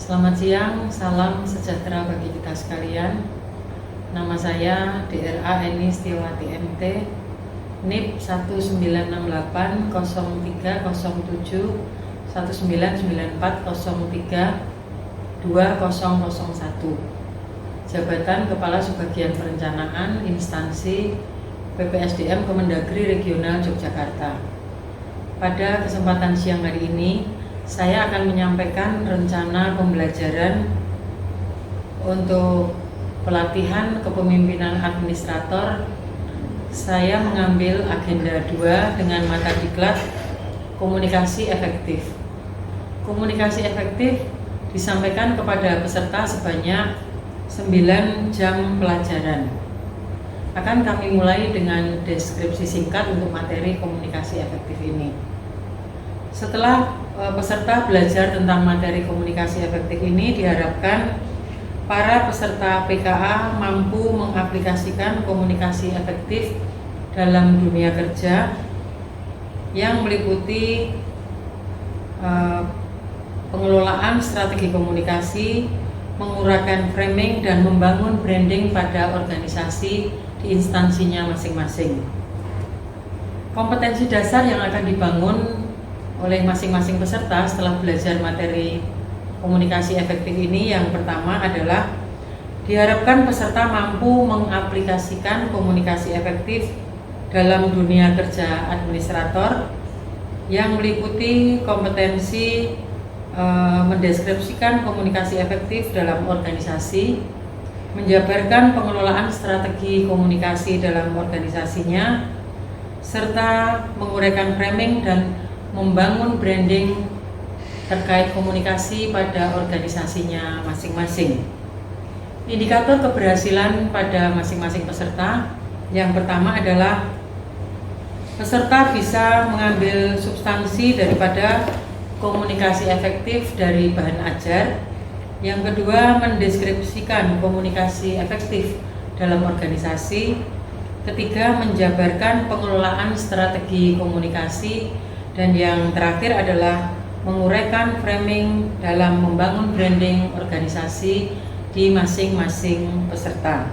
Selamat siang, salam sejahtera bagi kita sekalian. Nama saya DRA Eni Setiawati MT, NIP 1968 03 07 1994 03 2001. Jabatan Kepala Subbagian Perencanaan Instansi PPSDM Kemendagri Regional Yogyakarta. Pada kesempatan siang hari ini, saya akan menyampaikan rencana pembelajaran untuk pelatihan kepemimpinan administrator. Saya mengambil agenda 2 dengan mata diklat komunikasi efektif. Komunikasi efektif disampaikan kepada peserta sebanyak 9 jam pelajaran. Akan kami mulai dengan deskripsi singkat untuk materi komunikasi efektif ini. Setelah peserta belajar tentang materi komunikasi efektif ini, diharapkan para peserta PKA mampu mengaplikasikan komunikasi efektif dalam dunia kerja yang meliputi pengelolaan strategi komunikasi, menguraikan framing, dan membangun branding pada organisasi di instansinya masing-masing. Kompetensi dasar yang akan dibangun oleh masing-masing peserta setelah belajar materi komunikasi efektif ini, yang pertama adalah diharapkan peserta mampu mengaplikasikan komunikasi efektif dalam dunia kerja administrator yang meliputi kompetensi mendeskripsikan komunikasi efektif dalam organisasi, menjabarkan pengelolaan strategi komunikasi dalam organisasinya, serta menguraikan framing dan membangun branding terkait komunikasi pada organisasinya masing-masing. Indikator keberhasilan pada masing-masing peserta yang pertama adalah peserta bisa mengambil substansi daripada komunikasi efektif dari bahan ajar. Yang kedua, mendeskripsikan komunikasi efektif dalam organisasi. Ketiga, menjabarkan pengelolaan strategi komunikasi. Dan yang terakhir adalah menguraikan framing dalam membangun branding organisasi di masing-masing peserta.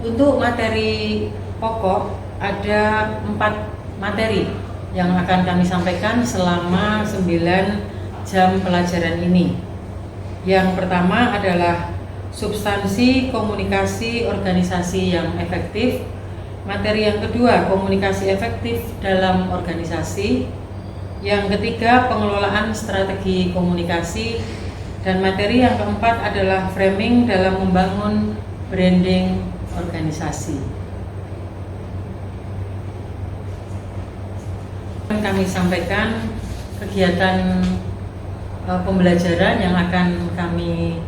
Untuk materi pokok ada 4 materi yang akan kami sampaikan selama 9 jam pelajaran ini. Yang pertama adalah substansi komunikasi organisasi yang efektif. Materi yang kedua, komunikasi efektif dalam organisasi. Yang ketiga, pengelolaan strategi komunikasi. Dan materi yang keempat adalah framing dalam membangun branding organisasi. Kami sampaikan kegiatan pembelajaran yang akan kami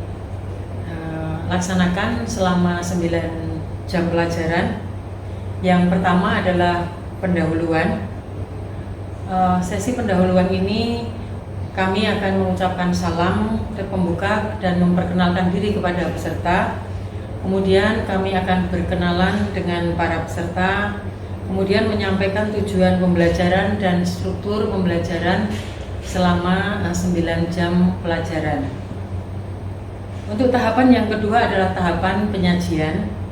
laksanakan selama 9 jam pelajaran. Yang pertama adalah pendahuluan. Sesi pendahuluan ini kami akan mengucapkan salam pembuka dan memperkenalkan diri kepada peserta. Kemudian kami akan berkenalan dengan para peserta, kemudian menyampaikan tujuan pembelajaran dan struktur pembelajaran selama 9 jam pelajaran. Untuk tahapan yang kedua adalah tahapan penyajian.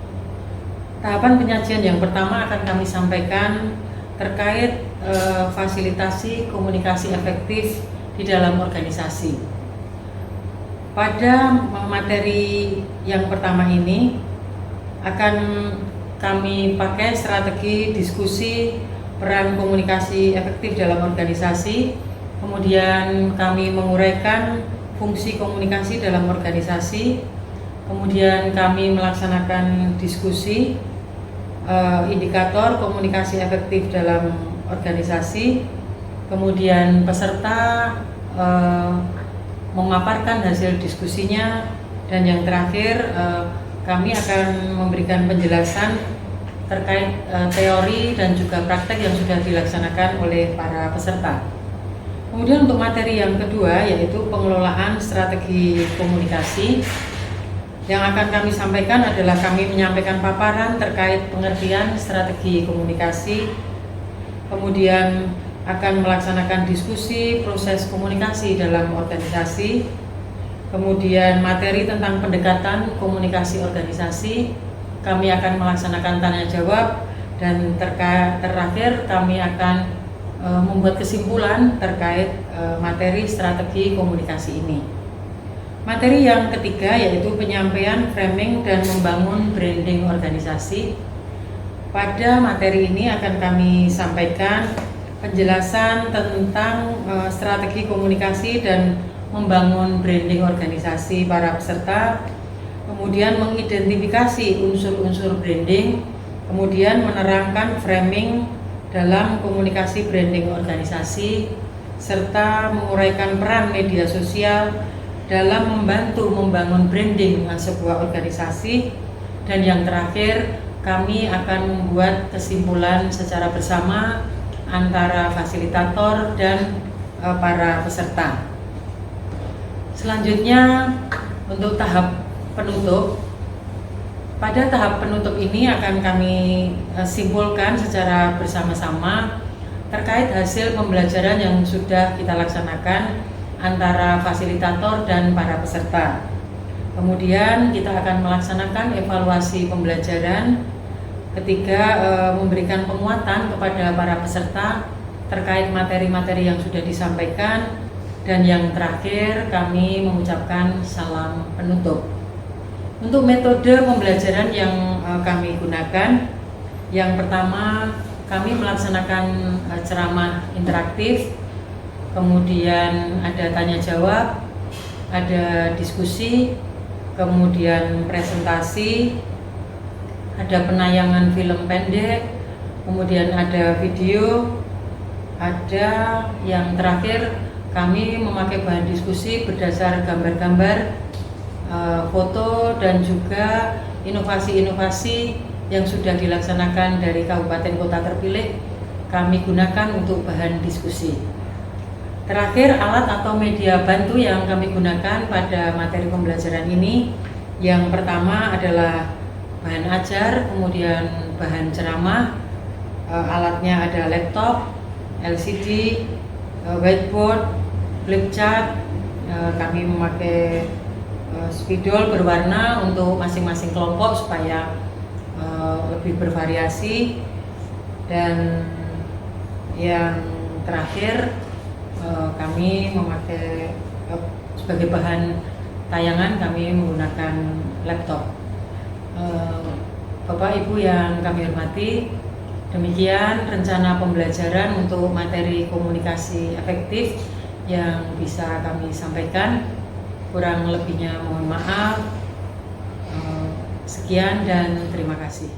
Tahapan penyajian yang pertama akan kami sampaikan terkait fasilitasi komunikasi efektif di dalam organisasi. Pada materi yang pertama ini akan kami pakai strategi diskusi peran komunikasi efektif dalam organisasi. Kemudian kami menguraikan fungsi komunikasi dalam organisasi. Kemudian kami melaksanakan diskusi indikator komunikasi efektif dalam organisasi. Kemudian peserta memaparkan hasil diskusinya. Dan yang terakhir, kami akan memberikan penjelasan terkait teori dan juga praktek yang sudah dilaksanakan oleh para peserta. Kemudian untuk materi yang kedua, yaitu pengelolaan strategi komunikasi. Yang akan kami sampaikan adalah kami menyampaikan paparan terkait pengertian strategi komunikasi, kemudian akan melaksanakan diskusi proses komunikasi dalam organisasi, Kemudian materi tentang pendekatan komunikasi organisasi, kami akan melaksanakan tanya jawab, dan terakhir kami akan membuat kesimpulan terkait materi strategi komunikasi ini. Materi yang ketiga yaitu penyampaian, framing, dan membangun branding organisasi. Pada materi ini akan kami sampaikan penjelasan tentang strategi komunikasi dan membangun branding organisasi para peserta, kemudian mengidentifikasi unsur-unsur branding, kemudian menerangkan framing dalam komunikasi branding organisasi, serta menguraikan peran media sosial dalam membantu membangun branding sebuah organisasi. Dan yang terakhir, kami akan membuat kesimpulan secara bersama antara fasilitator dan para peserta. Selanjutnya, untuk tahap penutup, pada tahap penutup ini akan kami simpulkan secara bersama-sama terkait hasil pembelajaran yang sudah kita laksanakan antara fasilitator dan para peserta. Kemudian kita akan melaksanakan evaluasi pembelajaran. Ketiga, memberikan penguatan kepada para peserta terkait materi-materi yang sudah disampaikan. Dan yang terakhir, kami mengucapkan salam penutup. Untuk metode pembelajaran yang kami gunakan, yang pertama kami melaksanakan ceramah interaktif, kemudian ada tanya jawab, ada diskusi, kemudian presentasi, ada penayangan film pendek, kemudian ada video, ada yang terakhir kami memakai bahan diskusi berdasar gambar-gambar, foto, dan juga inovasi-inovasi yang sudah dilaksanakan dari kabupaten kota terpilih kami gunakan untuk bahan diskusi. Terakhir, alat atau media bantu yang kami gunakan pada materi pembelajaran ini, yang pertama adalah bahan ajar, kemudian bahan ceramah. Alatnya ada laptop, LCD, whiteboard, flip chart. Kami memakai spidol berwarna untuk masing-masing kelompok supaya lebih bervariasi. Dan yang terakhir, kami memakai sebagai bahan tayangan, kami menggunakan laptop. Bapak Ibu yang kami hormati, demikian rencana pembelajaran untuk materi komunikasi efektif yang bisa kami sampaikan. Kurang lebihnya mohon maaf. Sekian dan terima kasih.